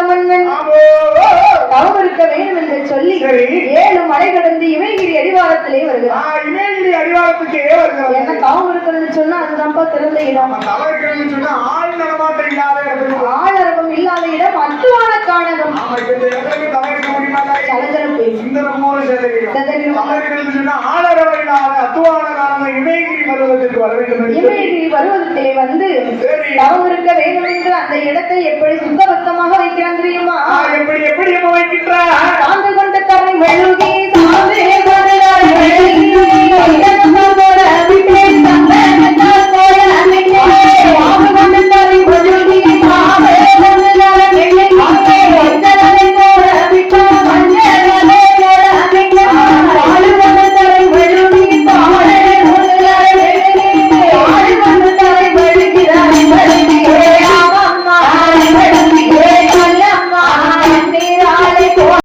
மன்னன் தவம் இருக்க வேண்டும் என்று சொல்லி 7 மலை கடந்து இமயகிரி அடிவாரத்திலே வருகிறார். இமயகிரி அடிவாரத்துக்கு என்ன தவம் இருக்கிறது சொன்னா அதுதான்ப்பா சிறந்த இடம். ஆள் நடமாட்டம் இல்லாத இடம், ஆளரவம் இல்லாத இடம் அத்துவான காணகம். இமயகிரி பருவதத்திலே வந்து தவம் இருக்க வேண்டும் என்று அந்த இடத்தை எப்படி சுத்தபத்தமாக வைக்கிறான் தெரியுமா? எப்படி வைக்கின்றார்? சாந்து கொண்ட தரை மெழுகி சாந்தே